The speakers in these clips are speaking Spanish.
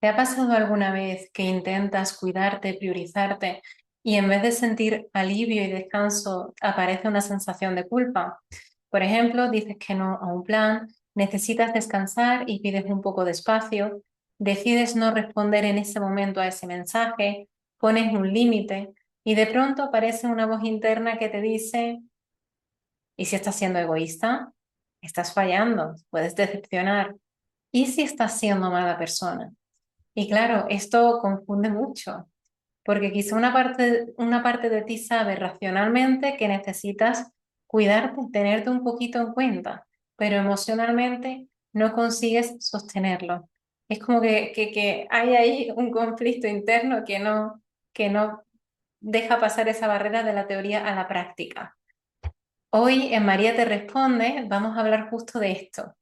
¿Te ha pasado alguna vez que intentas cuidarte, priorizarte y en vez de sentir alivio y descanso aparece una sensación de culpa? Por ejemplo, dices que no a un plan, necesitas descansar y pides un poco de espacio, decides no responder en ese momento a ese mensaje, pones un límite y de pronto aparece una voz interna que te dice, ¿y si estás siendo egoísta? Estás fallando, puedes decepcionar. ¿Y si estás siendo mala persona? Y claro, esto confunde mucho, porque quizá una parte de ti sabe racionalmente que necesitas cuidarte, tenerte un poquito en cuenta, pero emocionalmente no consigues sostenerlo. Es como que hay ahí un conflicto interno que no deja pasar esa barrera de la teoría a la práctica. Hoy en María te responde, vamos a hablar justo de esto,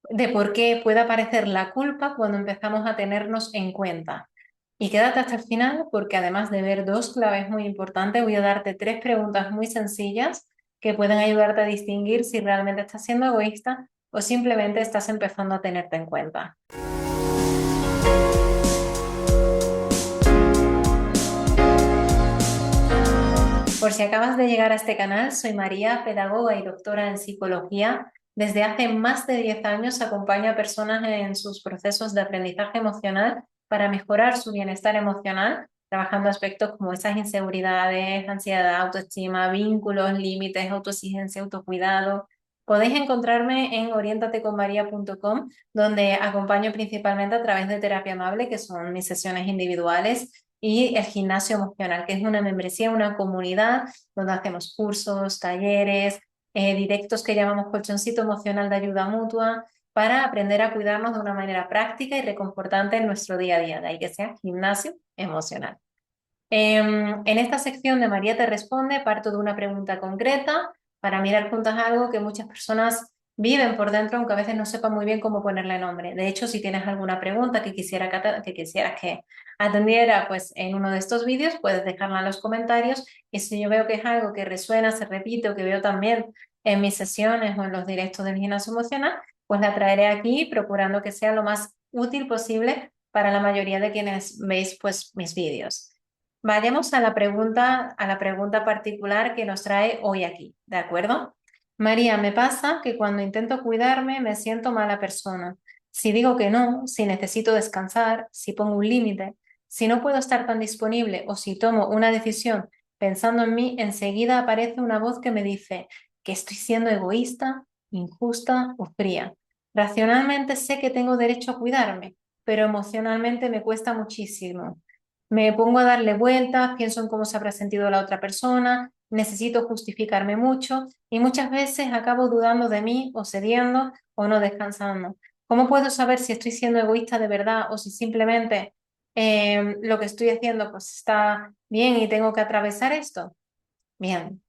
de por qué puede aparecer la culpa cuando empezamos a tenernos en cuenta. Y quédate hasta el final porque además de ver dos claves muy importantes, voy a darte tres preguntas muy sencillas que pueden ayudarte a distinguir si realmente estás siendo egoísta o simplemente estás empezando a tenerte en cuenta. Por si acabas de llegar a este canal, soy María, pedagoga y doctora en psicología. Desde hace más de 10 años acompaño a personas en sus procesos de aprendizaje emocional para mejorar su bienestar emocional, trabajando aspectos como esas inseguridades, ansiedad, autoestima, vínculos, límites, autoexigencia, autocuidado. Podéis encontrarme en orientateconmaria.com, donde acompaño principalmente a través de terapia amable, que son mis sesiones individuales, y el gimnasio emocional, que es una membresía, una comunidad donde hacemos cursos, talleres, directos que llamamos colchoncito emocional de ayuda mutua, para aprender a cuidarnos de una manera práctica y reconfortante en nuestro día a día, de ahí que sea gimnasio emocional. En esta sección de María te responde, parto de una pregunta concreta para mirar juntas algo que muchas personas viven por dentro, aunque a veces no sepan muy bien cómo ponerle nombre. De hecho, si tienes alguna pregunta que quisieras que atendiera pues, en uno de estos vídeos, puedes dejarla en los comentarios y si yo veo que es algo que resuena, se repite o que veo también en mis sesiones o en los directos del gimnasio emocional, pues la traeré aquí procurando que sea lo más útil posible para la mayoría de quienes veis pues, mis vídeos. Vayamos a la pregunta particular que nos trae hoy aquí, ¿de acuerdo? María, me pasa que cuando intento cuidarme me siento mala persona. Si digo que no, si necesito descansar, si pongo un límite, si no puedo estar tan disponible o si tomo una decisión pensando en mí, enseguida aparece una voz que me dice que estoy siendo egoísta, injusta o fría. Racionalmente sé que tengo derecho a cuidarme, pero emocionalmente me cuesta muchísimo. Me pongo a darle vueltas, pienso en cómo se habrá sentido la otra persona, necesito justificarme mucho y muchas veces acabo dudando de mí o cediendo o no descansando. ¿Cómo puedo saber si estoy siendo egoísta de verdad o si simplemente lo que estoy haciendo pues está bien y tengo que atravesar esto? Bien,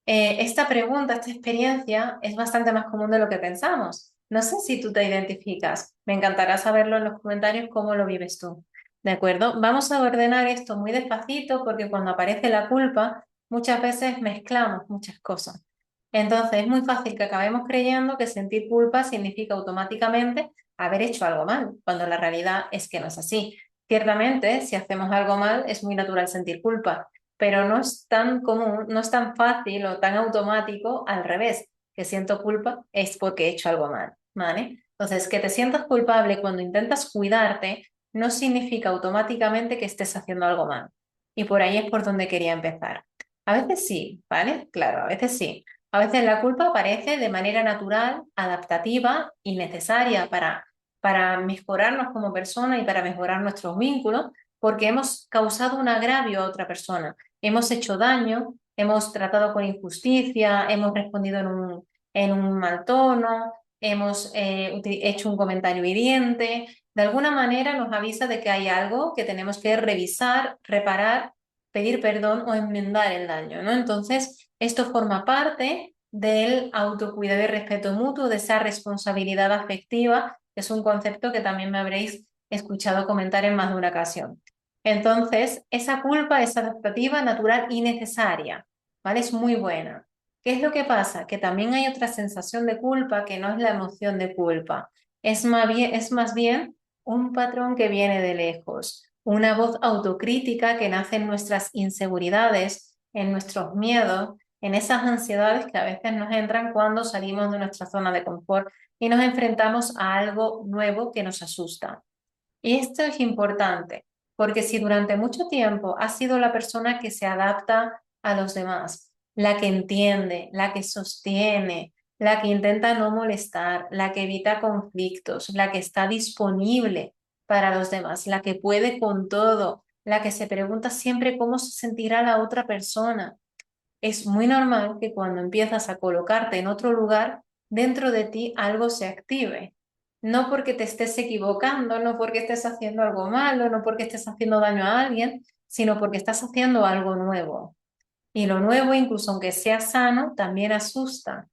esta pregunta, esta experiencia es bastante más común de lo que pensamos. No sé si tú te identificas. Me encantará saberlo en los comentarios cómo lo vives tú. ¿De acuerdo? Vamos a ordenar esto muy despacito porque cuando aparece la culpa, muchas veces mezclamos muchas cosas. Entonces es muy fácil que acabemos creyendo que sentir culpa significa automáticamente haber hecho algo mal, cuando la realidad es que no es así. Ciertamente, si hacemos algo mal, es muy natural sentir culpa, pero no es tan común, no es tan fácil o tan automático al revés, que siento culpa es porque he hecho algo mal, ¿vale? Entonces, que te sientas culpable cuando intentas cuidarte no significa automáticamente que estés haciendo algo mal. Y por ahí es por donde quería empezar. A veces sí, ¿vale? Claro, a veces sí. A veces la culpa aparece de manera natural, adaptativa y necesaria para mejorarnos como persona y para mejorar nuestros vínculos, porque hemos causado un agravio a otra persona. Hemos hecho daño, hemos tratado con injusticia, hemos respondido en un mal tono, hemos hecho un comentario hiriente. De alguna manera nos avisa de que hay algo que tenemos que revisar, reparar, pedir perdón o enmendar el daño, ¿no? Entonces, esto forma parte del autocuidado y respeto mutuo, de esa responsabilidad afectiva, que es un concepto que también me habréis escuchado comentar en más de una ocasión. Entonces, esa culpa es adaptativa, natural y necesaria, ¿vale? Es muy buena. ¿Qué es lo que pasa? Que también hay otra sensación de culpa que no es la emoción de culpa. Es más bien un patrón que viene de lejos, una voz autocrítica que nace en nuestras inseguridades, en nuestros miedos, en esas ansiedades que a veces nos entran cuando salimos de nuestra zona de confort y nos enfrentamos a algo nuevo que nos asusta. Y esto es importante, porque si durante mucho tiempo has sido la persona que se adapta a los demás, la que entiende, la que sostiene, la que intenta no molestar, la que evita conflictos, la que está disponible para los demás, la que puede con todo, la que se pregunta siempre cómo se sentirá la otra persona, es muy normal que cuando empiezas a colocarte en otro lugar, dentro de ti algo se active. No porque te estés equivocando, no porque estés haciendo algo malo, no porque estés haciendo daño a alguien, sino porque estás haciendo algo nuevo. Y lo nuevo, incluso aunque sea sano, también asusta.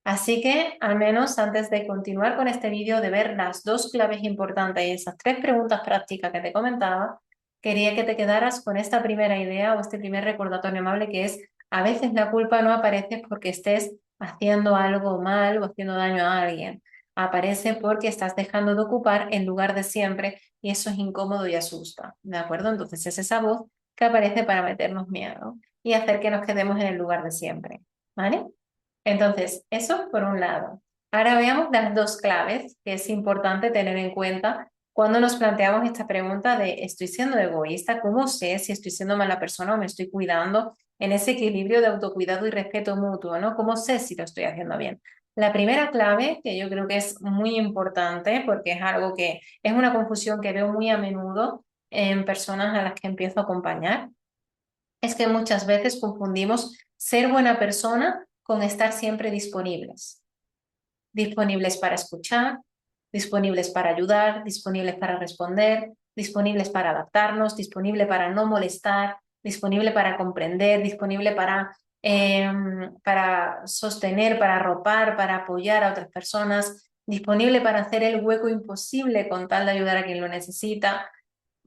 Así que, al menos antes de continuar con este vídeo, de ver las dos claves importantes y esas tres preguntas prácticas que te comentaba, quería que te quedaras con esta primera idea o este primer recordatorio amable que es, a veces la culpa no aparece porque estés haciendo algo mal o haciendo daño a alguien. Aparece porque estás dejando de ocupar en lugar de siempre y eso es incómodo y asusta, ¿de acuerdo? Entonces es esa voz que aparece para meternos miedo y hacer que nos quedemos en el lugar de siempre, ¿vale? Entonces, eso por un lado. Ahora veamos las dos claves que es importante tener en cuenta cuando nos planteamos esta pregunta de ¿estoy siendo egoísta? ¿Cómo sé si estoy siendo mala persona o me estoy cuidando en ese equilibrio de autocuidado y respeto mutuo, ¿no? ¿Cómo sé si lo estoy haciendo bien? La primera clave, que yo creo que es muy importante porque es algo que es una confusión que veo muy a menudo en personas a las que empiezo a acompañar, es que muchas veces confundimos ser buena persona con estar siempre disponibles. Disponibles para escuchar, disponibles para ayudar, disponibles para responder, disponibles para adaptarnos, disponible para no molestar, disponible para comprender, disponible para sostener, para arropar, para apoyar a otras personas, disponible para hacer el hueco imposible con tal de ayudar a quien lo necesita,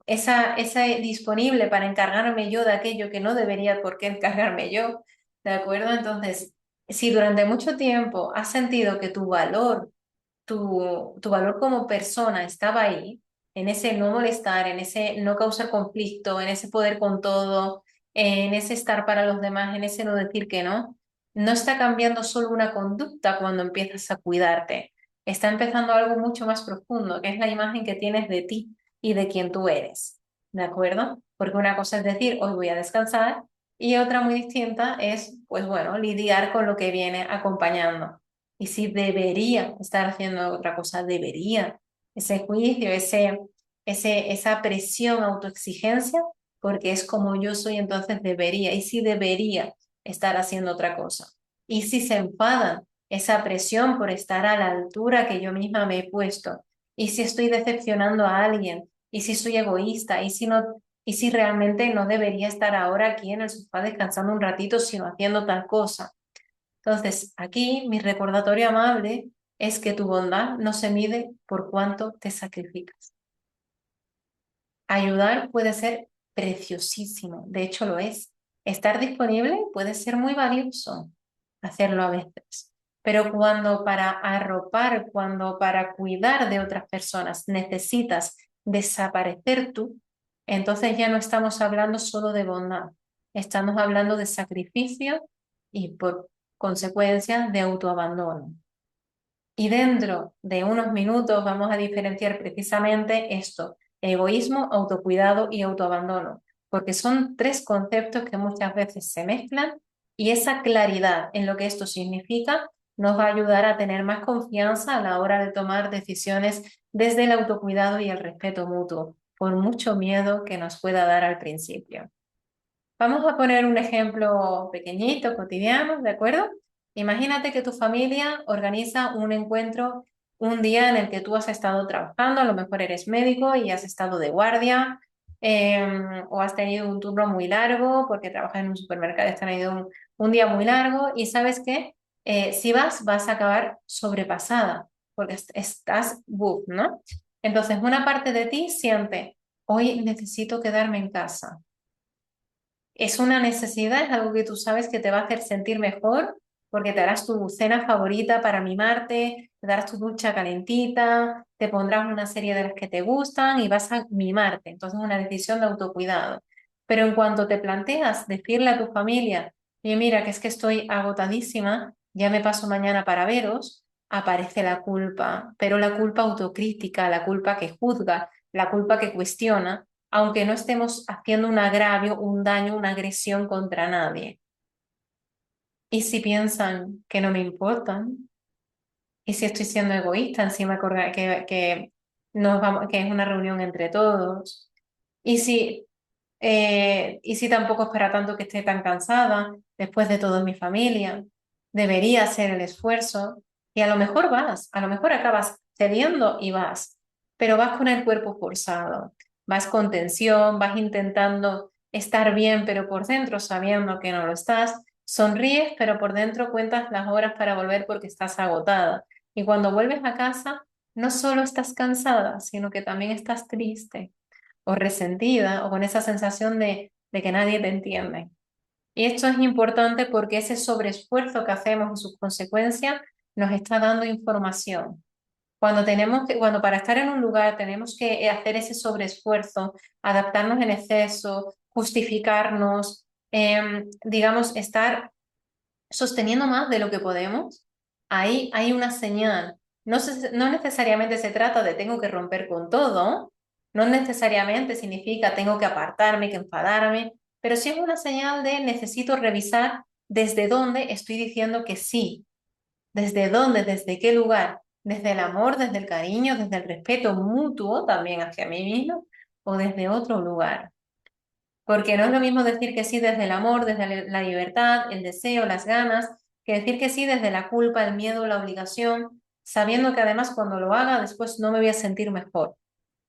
esa disponible para encargarme yo de aquello que no debería por qué encargarme yo, ¿de acuerdo? Entonces, si durante mucho tiempo has sentido que tu valor como persona estaba ahí, en ese no molestar, en ese no causar conflicto, en ese poder con todo, en ese estar para los demás, en ese no decir que no, no está cambiando solo una conducta cuando empiezas a cuidarte, está empezando algo mucho más profundo, que es la imagen que tienes de ti y de quien tú eres, ¿de acuerdo? Porque una cosa es decir, hoy voy a descansar y otra muy distinta es, pues bueno, lidiar con lo que viene acompañando. Y si debería estar haciendo otra cosa, debería. Ese juicio, esa presión, autoexigencia, porque es como yo soy, entonces debería. Y si debería estar haciendo otra cosa. Y si se enfadan, esa presión por estar a la altura que yo misma me he puesto. Y si estoy decepcionando a alguien, y si soy egoísta, y si no, y si realmente no debería estar ahora aquí en el sofá descansando un ratito, sino haciendo tal cosa. Entonces, aquí mi recordatorio amable es que tu bondad no se mide por cuánto te sacrificas. Ayudar puede ser preciosísimo, de hecho lo es. Estar disponible puede ser muy valioso, hacerlo a veces. Pero cuando para arropar, cuando para cuidar de otras personas necesitas desaparecer tú, entonces ya no estamos hablando solo de bondad, estamos hablando de sacrificio y por consecuencia de autoabandono. Y dentro de unos minutos vamos a diferenciar precisamente esto, egoísmo, autocuidado y autoabandono, porque son tres conceptos que muchas veces se mezclan y esa claridad en lo que esto significa nos va a ayudar a tener más confianza a la hora de tomar decisiones desde el autocuidado y el respeto mutuo, por mucho miedo que nos pueda dar al principio. Vamos a poner un ejemplo pequeñito, cotidiano, ¿de acuerdo? Imagínate que tu familia organiza un encuentro un día en el que tú has estado trabajando, a lo mejor eres médico y has estado de guardia, o has tenido un turno muy largo porque trabajas en un supermercado, has tenido un día muy largo y sabes que si vas a acabar sobrepasada porque estás buff, ¿no? Entonces, una parte de ti siente, hoy necesito quedarme en casa. Es una necesidad, es algo que tú sabes que te va a hacer sentir mejor porque te harás tu cena favorita para mimarte, te darás tu ducha calentita, te pondrás una serie de las que te gustan y vas a mimarte. Entonces es una decisión de autocuidado. Pero en cuanto te planteas decirle a tu familia, oye, mira, que es que estoy agotadísima, ya me paso mañana para veros, aparece la culpa, pero la culpa autocrítica, la culpa que juzga, la culpa que cuestiona, aunque no estemos haciendo un agravio, un daño, una agresión contra nadie. ¿Y si piensan que no me importan? ¿Y si estoy siendo egoísta encima que nos vamos, que es una reunión entre todos? ¿Y si tampoco es para tanto que esté tan cansada después de todo en mi familia? Debería hacer el esfuerzo y a lo mejor vas, a lo mejor acabas cediendo y vas, pero vas con el cuerpo forzado, vas con tensión, vas intentando estar bien, pero por dentro sabiendo que no lo estás, sonríes, pero por dentro cuentas las horas para volver porque estás agotada. Y cuando vuelves a casa, no solo estás cansada, sino que también estás triste o resentida o con esa sensación de que nadie te entiende. Y esto es importante porque ese sobreesfuerzo que hacemos en sus consecuencias nos está dando información. Cuando para estar en un lugar tenemos que hacer ese sobreesfuerzo, adaptarnos en exceso, justificarnos, digamos, estar sosteniendo más de lo que podemos, ahí hay una señal. No necesariamente se trata de tengo que romper con todo, no necesariamente significa tengo que apartarme, que enfadarme, pero sí es una señal de necesito revisar desde dónde estoy diciendo que sí, desde dónde, desde qué lugar, desde el amor, desde el cariño, desde el respeto mutuo también hacia mí mismo o desde otro lugar. Porque no es lo mismo decir que sí desde el amor, desde la libertad, el deseo, las ganas, que decir que sí desde la culpa, el miedo, la obligación, sabiendo que además cuando lo haga después no me voy a sentir mejor,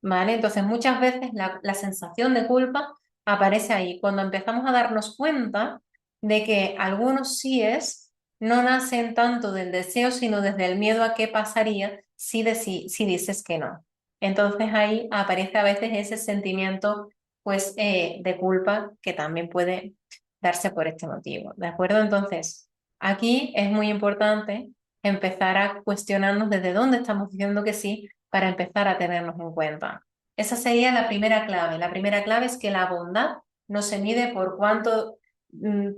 ¿vale? Entonces muchas veces la sensación de culpa aparece ahí, cuando empezamos a darnos cuenta de que algunos síes no nacen tanto del deseo, sino desde el miedo a qué pasaría si dices que no. Entonces ahí aparece a veces ese sentimiento pues de culpa que también puede darse por este motivo, ¿de acuerdo? Entonces, aquí es muy importante empezar a cuestionarnos desde dónde estamos diciendo que sí para empezar a tenernos en cuenta. Esa sería la primera clave. La primera clave es que la bondad no se mide por cuánto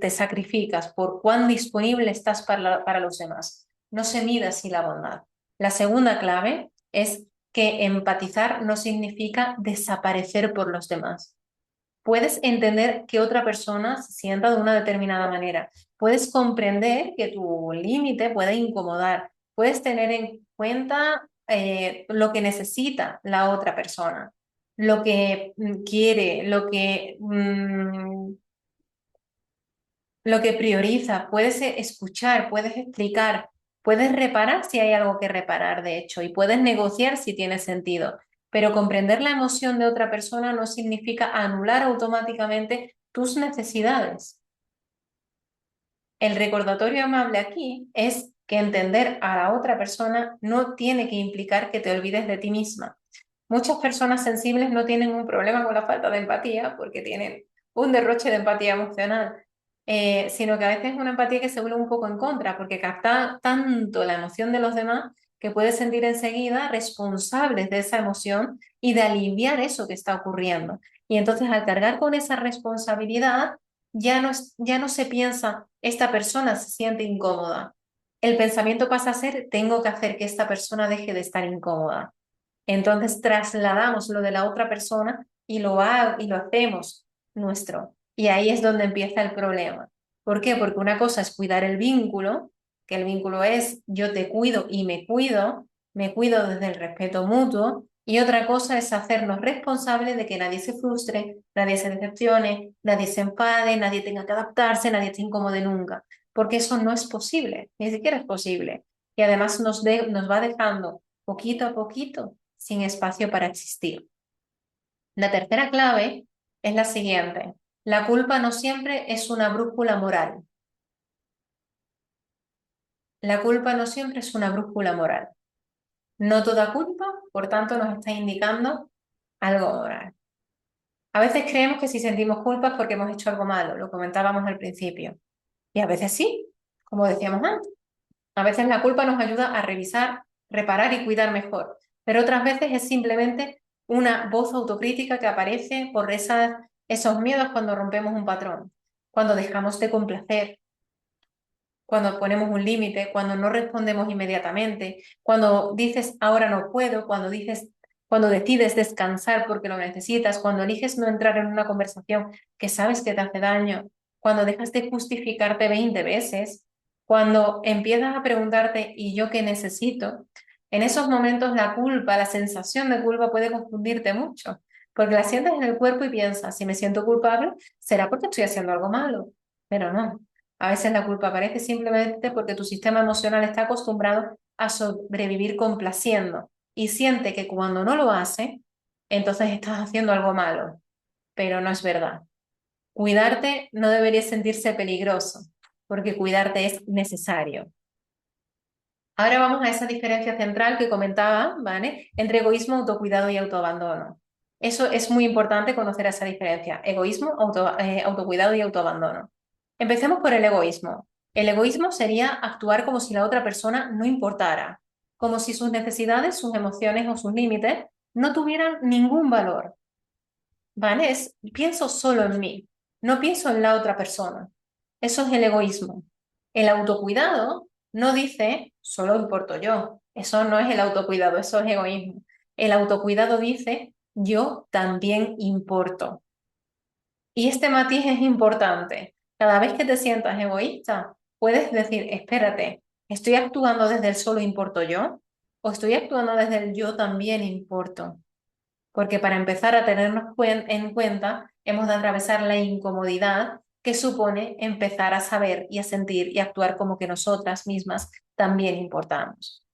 te sacrificas, por cuán disponible estás para los demás. No se mide así la bondad. La segunda clave es que empatizar no significa desaparecer por los demás. Puedes entender que otra persona se sienta de una determinada manera. Puedes comprender que tu límite puede incomodar. Puedes tener en cuenta lo que necesita la otra persona, lo que quiere, lo que prioriza, puedes escuchar, puedes explicar, puedes reparar si hay algo que reparar, de hecho, y puedes negociar si tiene sentido. Pero comprender la emoción de otra persona no significa anular automáticamente tus necesidades. El recordatorio amable aquí es que entender a la otra persona no tiene que implicar que te olvides de ti misma. Muchas personas sensibles no tienen un problema con la falta de empatía porque tienen un derroche de empatía emocional, sino que a veces es una empatía que se vuelve un poco en contra porque capta tanto la emoción de los demás que puedes sentir enseguida responsables de esa emoción y de aliviar eso que está ocurriendo. Y entonces al cargar con esa responsabilidad, ya no se piensa, esta persona se siente incómoda. El pensamiento pasa a ser, tengo que hacer que esta persona deje de estar incómoda. Entonces trasladamos lo de la otra persona y lo hacemos nuestro. Y ahí es donde empieza el problema. ¿Por qué? Porque una cosa es cuidar el vínculo, que el vínculo es yo te cuido y me cuido desde el respeto mutuo, y otra cosa es hacernos responsables de que nadie se frustre, nadie se decepcione, nadie se enfade, nadie tenga que adaptarse, nadie esté incómodo nunca, porque eso no es posible, ni siquiera es posible. Y además nos va dejando poquito a poquito sin espacio para existir. La tercera clave es la siguiente. La culpa no siempre es una brújula moral. La culpa no siempre es una brújula moral. No toda culpa, por tanto, nos está indicando algo moral. A veces creemos que si sentimos culpa es porque hemos hecho algo malo, lo comentábamos al principio. Y a veces sí, como decíamos antes. A veces la culpa nos ayuda a revisar reparar y cuidar mejor. Pero otras veces es simplemente una voz autocrítica que aparece por esos miedos cuando rompemos un patrón, cuando dejamos de complacer, cuando ponemos un límite, cuando no respondemos inmediatamente, cuando dices ahora no puedo, cuando decides descansar porque lo necesitas, cuando eliges no entrar en una conversación que sabes que te hace daño, cuando dejas de justificarte 20 veces, cuando empiezas a preguntarte ¿y yo qué necesito? En esos momentos la culpa, la sensación de culpa puede confundirte mucho, porque la sientes en el cuerpo y piensas, si me siento culpable, será porque estoy haciendo algo malo, pero no. A veces la culpa aparece simplemente porque tu sistema emocional está acostumbrado a sobrevivir complaciendo y siente que cuando no lo hace, entonces estás haciendo algo malo, pero no es verdad. Cuidarte no debería sentirse peligroso, porque cuidarte es necesario. Ahora vamos a esa diferencia central que comentaba, ¿vale? Entre egoísmo, autocuidado y autoabandono. Eso es muy importante conocer esa diferencia. Egoísmo, autocuidado y autoabandono. Empecemos por el egoísmo. El egoísmo sería actuar como si la otra persona no importara, como si sus necesidades, sus emociones o sus límites no tuvieran ningún valor, ¿vale? Pienso solo en mí, no pienso en la otra persona. Eso es el egoísmo. El autocuidado no dice solo importo yo. Eso no es el autocuidado, eso es egoísmo. El autocuidado dice yo también importo. Y este matiz es importante. Cada vez que te sientas egoísta, puedes decir, espérate, ¿estoy actuando desde el solo importo yo? ¿O estoy actuando desde el yo también importo? Porque para empezar a tenernos en cuenta, hemos de atravesar la incomodidad que supone empezar a saber y a sentir y actuar como que nosotras mismas también importamos.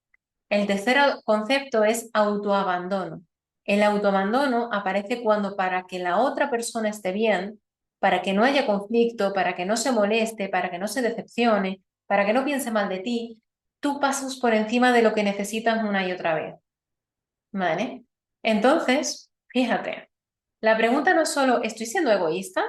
El tercer concepto es autoabandono. El autoabandono aparece cuando para que la otra persona esté bien, para que no haya conflicto, para que no se moleste, para que no se decepcione, para que no piense mal de ti, tú pasas por encima de lo que necesitas una y otra vez. ¿Vale? Entonces, fíjate, la pregunta no es solo ¿estoy siendo egoísta?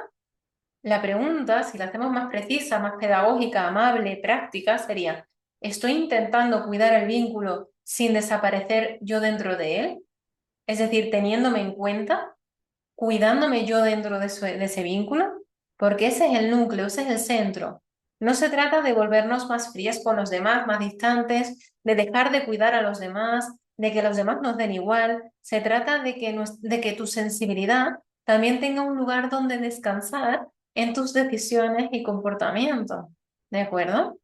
La pregunta, si la hacemos más precisa, más pedagógica, amable, práctica, sería ¿estoy intentando cuidar el vínculo sin desaparecer yo dentro de él? Es decir, teniéndome en cuenta, cuidándome yo dentro de ese vínculo, porque ese es el núcleo, ese es el centro. No se trata de volvernos más frías con los demás, más distantes, de dejar de cuidar a los demás, de que los demás nos den igual. Se trata de que tu sensibilidad también tenga un lugar donde descansar en tus decisiones y comportamientos. ¿De acuerdo?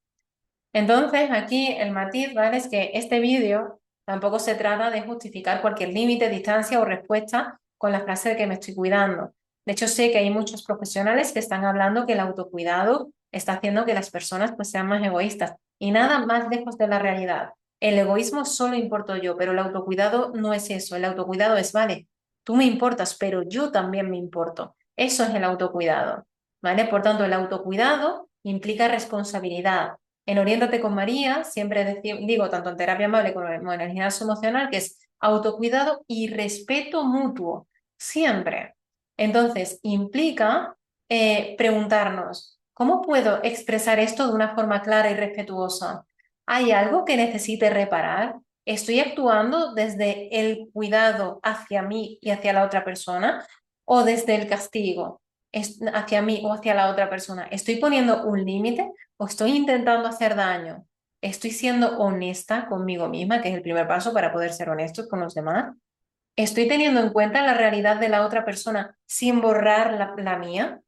Entonces, aquí el matiz, ¿vale? Es que este vídeo tampoco se trata de justificar cualquier límite, distancia o respuesta con la frase de que me estoy cuidando. De hecho, sé que hay muchos profesionales que están hablando que el autocuidado está haciendo que las personas pues sean más egoístas y nada más lejos de la realidad. El egoísmo solo importo yo, pero el autocuidado no es eso. El autocuidado es, vale, tú me importas, pero yo también me importo. Eso es el autocuidado, ¿vale? Por tanto, el autocuidado implica responsabilidad. En Oriéntate con María, siempre digo, tanto en terapia amable como en el gimnasio emocional, que es autocuidado y respeto mutuo, siempre. Entonces, implica preguntarnos, ¿cómo puedo expresar esto de una forma clara y respetuosa? ¿Hay algo que necesite reparar? ¿Estoy actuando desde el cuidado hacia mí y hacia la otra persona o desde el castigo hacia mí o hacia la otra persona? ¿Estoy poniendo un límite o estoy intentando hacer daño? ¿Estoy siendo honesta conmigo misma, que es el primer paso para poder ser honestos con los demás? ¿Estoy teniendo en cuenta la realidad de la otra persona sin borrar la mía?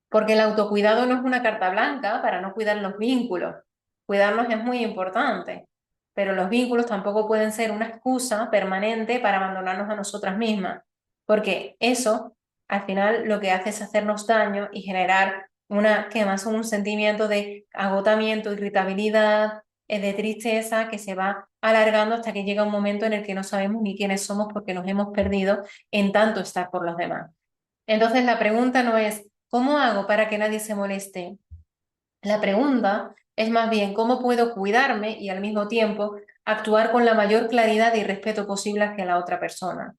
Porque el autocuidado no es una carta blanca para no cuidar los vínculos. Cuidarlos es muy importante, pero los vínculos tampoco pueden ser una excusa permanente para abandonarnos a nosotras mismas, porque eso al final lo que hace es hacernos daño y generar que más un sentimiento de agotamiento, irritabilidad, de tristeza que se va alargando hasta que llega un momento en el que no sabemos ni quiénes somos porque nos hemos perdido en tanto estar por los demás. Entonces la pregunta no es ¿cómo hago para que nadie se moleste? La pregunta es más bien ¿cómo puedo cuidarme y al mismo tiempo actuar con la mayor claridad y respeto posible hacia la otra persona?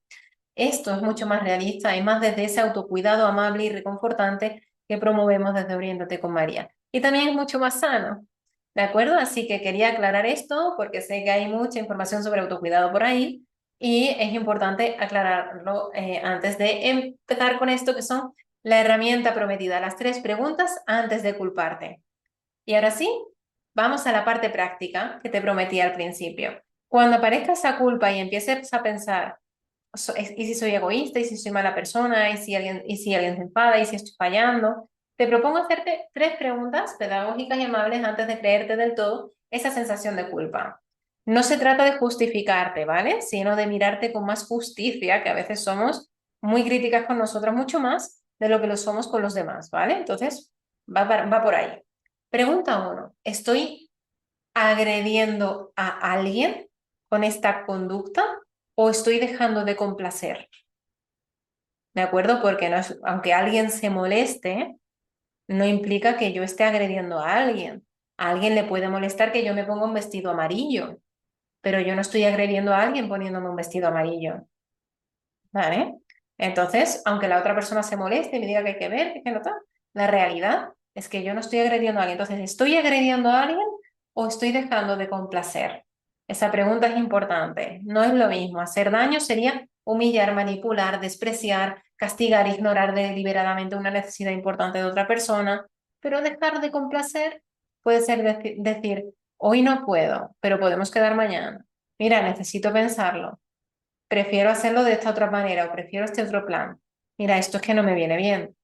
Esto es mucho más realista y más desde ese autocuidado amable y reconfortante que promovemos desde Oriéntate con María. Y también es mucho más sano, ¿De acuerdo? Así que quería aclarar esto porque sé que hay mucha información sobre autocuidado por ahí y es importante aclararlo antes de empezar con esto que son la herramienta prometida, las 3 preguntas antes de culparte. Y ahora sí, vamos a la parte práctica que te prometí al principio. Cuando aparezca esa culpa y empieces a pensar, ¿y si soy egoísta? ¿Y si soy mala persona? Y si alguien se enfada? ¿Y si estoy fallando? Te propongo hacerte 3 preguntas pedagógicas y amables antes de creerte del todo esa sensación de culpa. No se trata de justificarte, ¿vale? Sino de mirarte con más justicia, que a veces somos muy críticas con nosotros, mucho más de lo que lo somos con los demás, ¿vale? Entonces, va por ahí. Pregunta 1. ¿Estoy agrediendo a alguien con esta conducta o estoy dejando de complacer? ¿De acuerdo? Porque no aunque alguien se moleste, no implica que yo esté agrediendo a alguien. A alguien le puede molestar que yo me ponga un vestido amarillo, pero yo no estoy agrediendo a alguien poniéndome un vestido amarillo. ¿Vale? Entonces, aunque la otra persona se moleste y me diga que hay que ver, que hay que notar, la realidad es que yo no estoy agrediendo a alguien. Entonces, ¿estoy agrediendo a alguien o estoy dejando de complacer? Esa pregunta es importante. No es lo mismo. Hacer daño sería humillar, manipular, despreciar, castigar, ignorar deliberadamente una necesidad importante de otra persona. Pero dejar de complacer puede ser decir, hoy no puedo, pero podemos quedar mañana. Mira, necesito pensarlo. Prefiero hacerlo de esta otra manera o prefiero este otro plan. Mira, esto es que no me viene bien.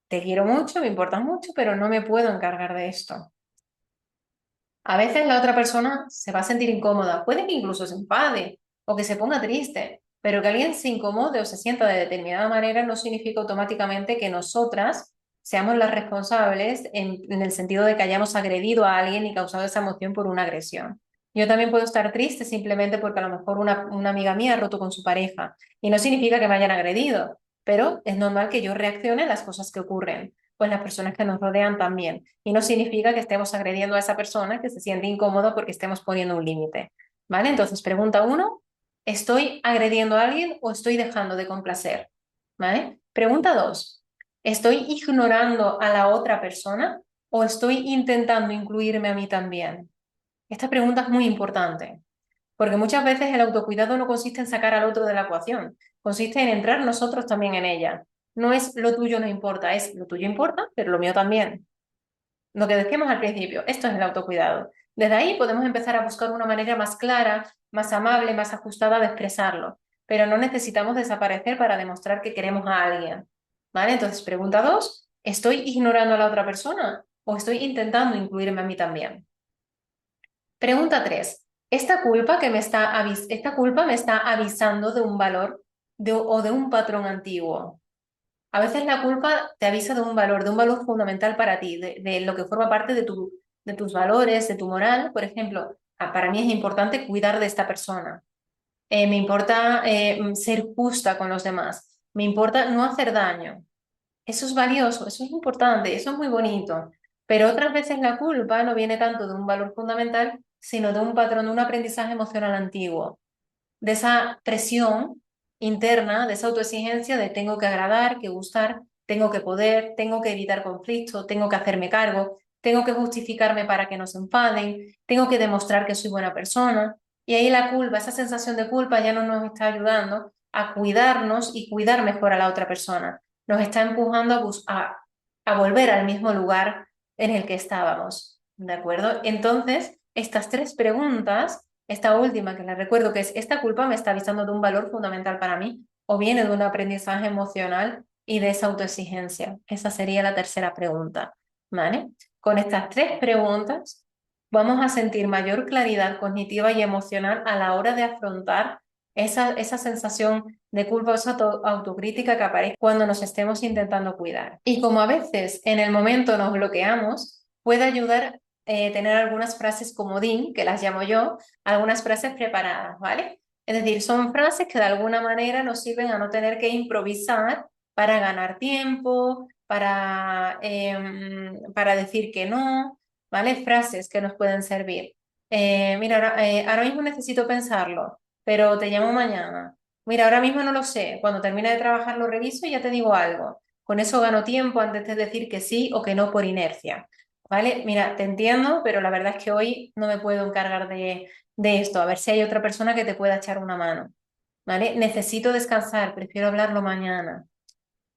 Te quiero mucho, me importas mucho, pero no me puedo encargar de esto. A veces la otra persona se va a sentir incómoda, puede que incluso se enfade o que se ponga triste, pero que alguien se incomode o se sienta de determinada manera no significa automáticamente que nosotras seamos las responsables en el sentido de que hayamos agredido a alguien y causado esa emoción por una agresión. Yo también puedo estar triste simplemente porque a lo mejor una amiga mía ha roto con su pareja y no significa que me hayan agredido, pero es normal que yo reaccione a las cosas que ocurren, pues las personas que nos rodean también. Y no significa que estemos agrediendo a esa persona que se siente incómodo porque estemos poniendo un límite. ¿Vale? Entonces, pregunta 1, ¿estoy agrediendo a alguien o estoy dejando de complacer? ¿Vale? Pregunta 2, ¿estoy ignorando a la otra persona o estoy intentando incluirme a mí también? Esta pregunta es muy importante, porque muchas veces el autocuidado no consiste en sacar al otro de la ecuación, consiste en entrar nosotros también en ella. No es lo tuyo no importa, es lo tuyo importa, pero lo mío también. Lo que decíamos al principio, esto es el autocuidado. Desde ahí podemos empezar a buscar una manera más clara, más amable, más ajustada de expresarlo, pero no necesitamos desaparecer para demostrar que queremos a alguien. ¿Vale? Entonces, pregunta 2, ¿estoy ignorando a la otra persona o estoy intentando incluirme a mí también? Pregunta 3, esta culpa me está avisando de un valor o de un patrón antiguo. A veces la culpa te avisa de un valor fundamental para ti, de lo que forma parte de tus valores, de tu moral. Por ejemplo, para mí es importante cuidar de esta persona. Me importa ser justa con los demás. Me importa no hacer daño. Eso es valioso, eso es importante, eso es muy bonito. Pero otras veces la culpa no viene tanto de un valor fundamental, sino de un patrón, de un aprendizaje emocional antiguo, de esa presión interna, de esa autoexigencia de tengo que agradar, que gustar, tengo que poder, tengo que evitar conflictos, tengo que hacerme cargo, tengo que justificarme para que no se enfaden, tengo que demostrar que soy buena persona. Y ahí la culpa, esa sensación de culpa ya no nos está ayudando a cuidarnos y cuidar mejor a la otra persona. Nos está empujando a volver al mismo lugar en el que estábamos. ¿De acuerdo? Entonces, estas 3 preguntas, esta última que les recuerdo que es, ¿esta culpa me está avisando de un valor fundamental para mí o viene de un aprendizaje emocional y de esa autoexigencia? Esa sería la tercera pregunta, ¿vale? Con estas 3 preguntas vamos a sentir mayor claridad cognitiva y emocional a la hora de afrontar esa sensación de culpa o esa autocrítica que aparece cuando nos estemos intentando cuidar. Y como a veces en el momento nos bloqueamos, puede ayudar tener algunas frases comodín, que las llamo yo, algunas frases preparadas, ¿vale? Es decir, son frases que de alguna manera nos sirven a no tener que improvisar para ganar tiempo, para decir que no, ¿vale? Frases que nos pueden servir. Mira, ahora mismo necesito pensarlo, pero te llamo mañana. Mira, ahora mismo no lo sé. Cuando termine de trabajar lo reviso y ya te digo algo. Con eso gano tiempo antes de decir que sí o que no por inercia. ¿vale? Mira, te entiendo, pero la verdad es que hoy no me puedo encargar de esto. A ver si hay otra persona que te pueda echar una mano, ¿vale? Necesito descansar, prefiero hablarlo mañana.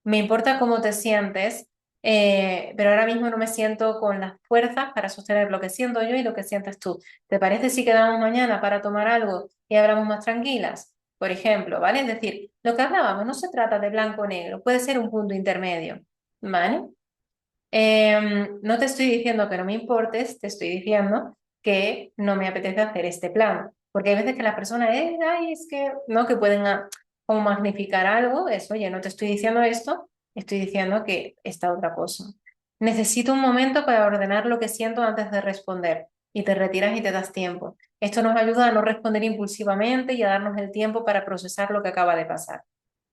Me importa cómo te sientes, pero ahora mismo no me siento con las fuerzas para sostener lo que siento yo y lo que sientes tú. ¿Te parece si quedamos mañana para tomar algo y hablamos más tranquilas? Por ejemplo, ¿vale? Es decir, lo que hablábamos no se trata de blanco o negro, puede ser un punto intermedio, ¿vale? No te estoy diciendo que no me importes, te estoy diciendo que no me apetece hacer este plan, porque hay veces que las personas, ay, es que, ¿no? Que pueden como magnificar algo, es, oye, no te estoy diciendo esto, estoy diciendo que esta otra cosa. Necesito un momento para ordenar lo que siento antes de responder y te retiras y te das tiempo. Esto nos ayuda a no responder impulsivamente y a darnos el tiempo para procesar lo que acaba de pasar.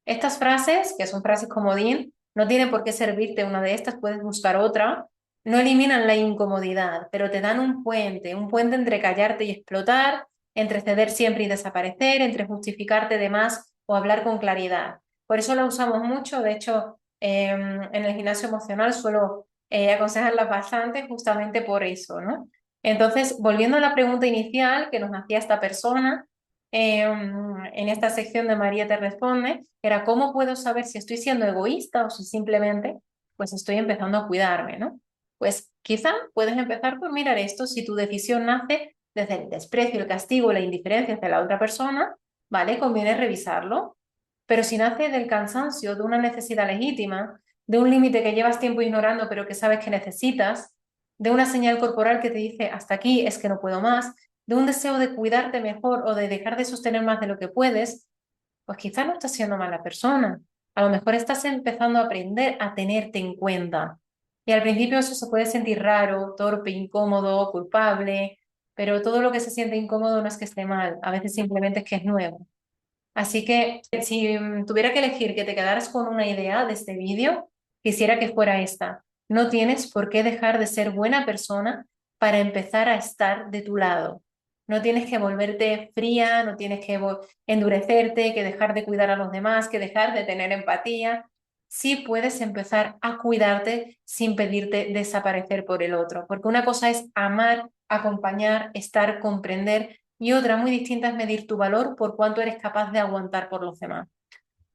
Estas frases, que son frases comodín, no tienen por qué servirte una de estas, puedes buscar otra. No eliminan la incomodidad, pero te dan un puente entre callarte y explotar, entre ceder siempre y desaparecer, entre justificarte de más o hablar con claridad. Por eso la usamos mucho, de hecho, en el gimnasio emocional suelo aconsejarlas bastante justamente por eso, ¿no? Entonces, volviendo a la pregunta inicial que nos hacía esta persona, en esta sección de María te responde, era cómo puedo saber si estoy siendo egoísta o si simplemente pues estoy empezando a cuidarme, ¿no? Pues quizá puedes empezar por mirar esto, si tu decisión nace desde el desprecio, el castigo, la indiferencia hacia la otra persona, ¿vale? Conviene revisarlo. Pero si nace del cansancio, de una necesidad legítima, de un límite que llevas tiempo ignorando pero que sabes que necesitas, de una señal corporal que te dice hasta aquí es que no puedo más, de un deseo de cuidarte mejor o de dejar de sostener más de lo que puedes, pues quizás no estás siendo mala persona. A lo mejor estás empezando a aprender a tenerte en cuenta. Y al principio eso se puede sentir raro, torpe, incómodo, culpable, pero todo lo que se siente incómodo no es que esté mal, a veces simplemente es que es nuevo. Así que si tuviera que elegir que te quedaras con una idea de este vídeo, quisiera que fuera esta. No tienes por qué dejar de ser buena persona para empezar a estar de tu lado. No tienes que volverte fría, no tienes que endurecerte, que dejar de cuidar a los demás, que dejar de tener empatía. Sí puedes empezar a cuidarte sin pedirte desaparecer por el otro, porque una cosa es amar, acompañar, estar, comprender y otra muy distinta es medir tu valor por cuánto eres capaz de aguantar por los demás.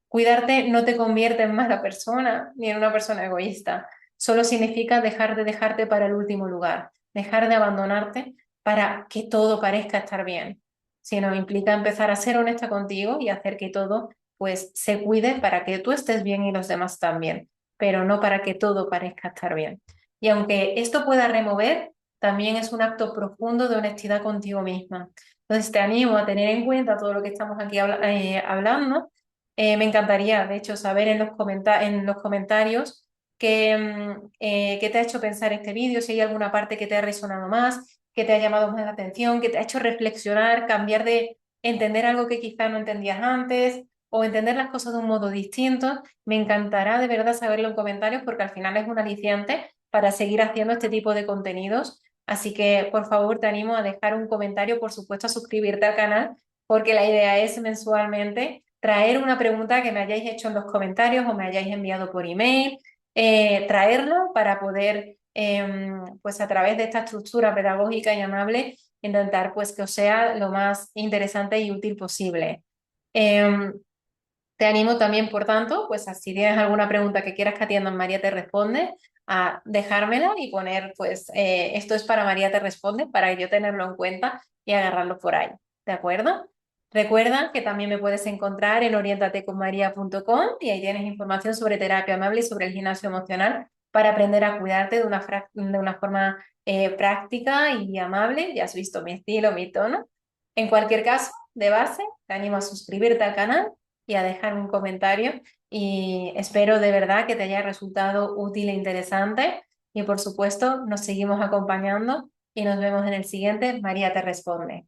Cuidarte no te convierte en mala persona ni en una persona egoísta. Solo significa dejar de dejarte para el último lugar, dejar de abandonarte para que todo parezca estar bien. Sino implica empezar a ser honesta contigo y hacer que todo pues se cuide para que tú estés bien y los demás también, pero no para que todo parezca estar bien. Y aunque esto pueda remover, también es un acto profundo de honestidad contigo misma. Entonces te animo a tener en cuenta todo lo que estamos aquí hablando. Me encantaría, de hecho, saber en en los comentarios qué te ha hecho pensar este vídeo, si hay alguna parte que te ha resonado más, que te ha llamado más la atención, que te ha hecho reflexionar, cambiar de entender algo que quizá no entendías antes o entender las cosas de un modo distinto. Me encantará de verdad saberlo en comentarios porque al final es un aliciente para seguir haciendo este tipo de contenidos. Así que, por favor, te animo a dejar un comentario, por supuesto, a suscribirte al canal porque la idea es mensualmente traer una pregunta que me hayáis hecho en los comentarios o me hayáis enviado por email, traerlo para poder, pues a través de esta estructura pedagógica y amable, intentar pues que os sea lo más interesante y útil posible. Em, Te animo también, por tanto, pues si tienes alguna pregunta que quieras que atienda, María te responde, a dejármela y poner, pues, esto es para María te responde, para yo tenerlo en cuenta y agarrarlo por ahí. ¿De acuerdo? Recuerda que también me puedes encontrar en orientateconmaria.com y ahí tienes información sobre terapia amable y sobre el gimnasio emocional para aprender a cuidarte de una forma práctica y amable. Ya has visto mi estilo, mi tono. En cualquier caso, de base, te animo a suscribirte al canal y a dejar un comentario y espero de verdad que te haya resultado útil e interesante y por supuesto nos seguimos acompañando y nos vemos en el siguiente. María te responde.